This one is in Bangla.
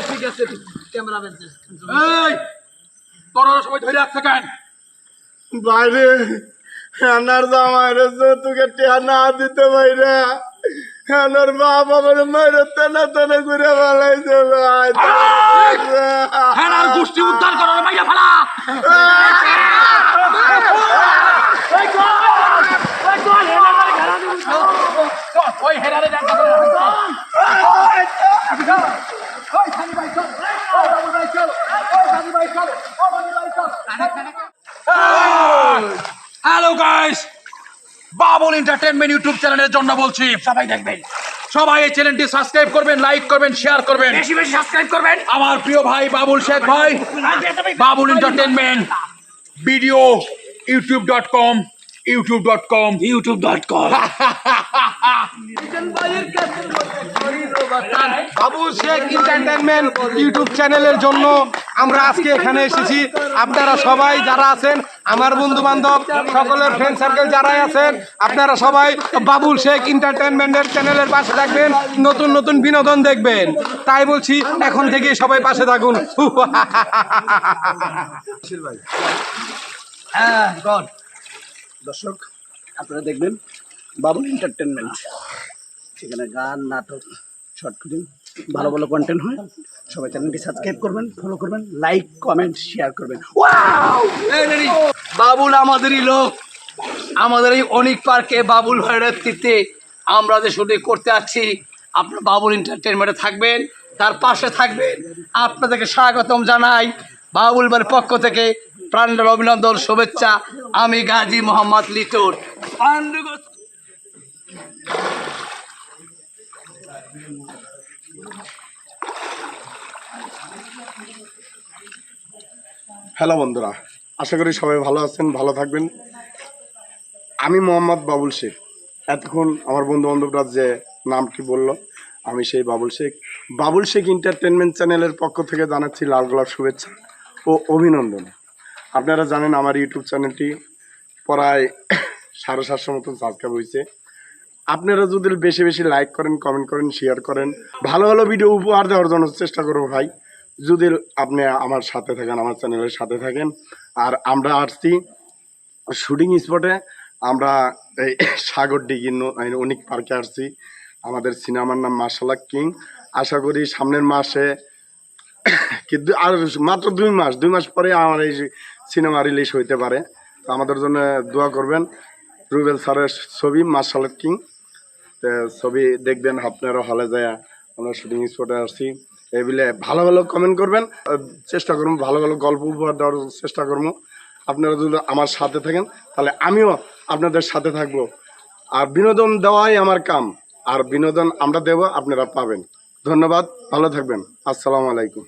ঠিক আছে ক্যামেরা বেঁচে তোরা সবাই ধরে রাখছে কেন? বাইরে আনার জামাইরে যৌতুকে টিয়া না দিতে বাইরে আনার বাপ আমার মায়ের তেনা তেনা ঘুরে বেড়াইছে হ্যাঁ গোষ্ঠী উদ্ধার করো মাইয়া ফালা। ওই হেরারে hello guys, Babul entertainment YouTube চ্যানেলের জন্য বলছি সবাই দেখবেন, সবাই এই চ্যানেলটি সাবস্ক্রাইব করবেন, লাইক করবেন, শেয়ার করবেন, বেশি বেশি সাবস্ক্রাইব করবেন। আমার প্রিয় ভাই বাবুল শেখ ভাই, Babul entertainment video youtube.com Babul Sheikh entertainment YouTube চ্যানেলের জন্য আমরা আজকে এখানে এসেছি। আপনারা সবাই যারা আছেন, আমার বন্ধু বান্ধব সকলের ফ্রেন্ড সার্কেল যারাই আছেন, আপনারা সবাই বাবুল শেখ এন্টারটেইনমেন্টের চ্যানেলের পাশে থাকবেন, নতুন নতুন বিনোদন দেখবেন। তাই বলছি এখন থেকে সবাই পাশে থাকুন। দর্শক আপনারা দেখবেন বাবুল এন্টারটেইনমেন্ট, সেখানে গান, নাটক, শর্ট ফিল্ম, ভালো ভালো কন্টেন্ট হয়। সবাই চ্যানেলটি সাবস্ক্রাইব করবেন, ফলো করবেন, লাইক কমেন্ট শেয়ার করবেন। বাবুল আমাদেরই লোক, আমাদের এই অনিক পার্কে বাবুল ভাইয়ের নেতৃত্বে আমরা যে শুটিং করতে আসছি, আপনারা বাবুল এন্টারটেইনমেন্টে থাকবেন, তার পাশে থাকবেন। আপনাদেরকে স্বাগতম জানাই বাবুল ভাইয়ের পক্ষ থেকে, প্রাণের অভিনন্দন, শুভেচ্ছা। আমি গাজী মোহাম্মদ লিটন। হ্যালো বন্ধুরা, আশা করি সবাই ভালো আছেন, ভালো থাকবেন। আমি মোহাম্মদ বাবুল শেখ। এতক্ষণ আমার বন্ধু বান্ধবরা যে নামটি বললো, আমি সেই বাবুল শেখ। বাবুল শেখ এন্টারটেইনমেন্ট চ্যানেলের পক্ষ থেকে জানাচ্ছি লাল গোলাপ শুভেচ্ছা ও অভিনন্দন। আপনারা জানেন আমার ইউটিউব চ্যানেলটি প্রায় 750 মতন সাবস্ক্রাইব হয়েছে। আপনারা যদি বেশি বেশি লাইক করেন, কমেন্ট করেন, শেয়ার করেন, ভালো ভালো ভিডিও উপহার দেওয়ার জন্য চেষ্টা করবো ভাই, যদি আপনি আমার সাথে থাকেন, আমার চ্যানেলের সাথে থাকেন। আর আমরা আসছি শুটিং স্পটে, আমরা এই সাগরডিঘি অনেক পার্কে আসছি। আমাদের সিনেমার নাম মার্শাল কিং। আশা করি সামনের মাসে, কিন্তু আর মাত্র 2 মাস পরে আমার এই সিনেমা রিলিজ হইতে পারে। তো আমাদের জন্য দোয়া করবেন। রুবেল স্যারের ছবি মার্শাল কিং, ছবি দেখবেন আপনারা হলে যায়। আমরা শুটিং স্পটে আসছি, এগুলো ভালো ভালো কমেন্ট করবেন, চেষ্টা করবো ভালো ভালো গল্প উপহার দেওয়ার চেষ্টা করবো। আপনারা যদি আমার সাথে থাকেন তাহলে আমিও আপনাদের সাথে থাকবো। আর বিনোদন দেওয়াই আমার কাম, আর বিনোদন আমরা দেব, আপনারা পাবেন। ধন্যবাদ, ভালো থাকবেন। আসসালামু আলাইকুম।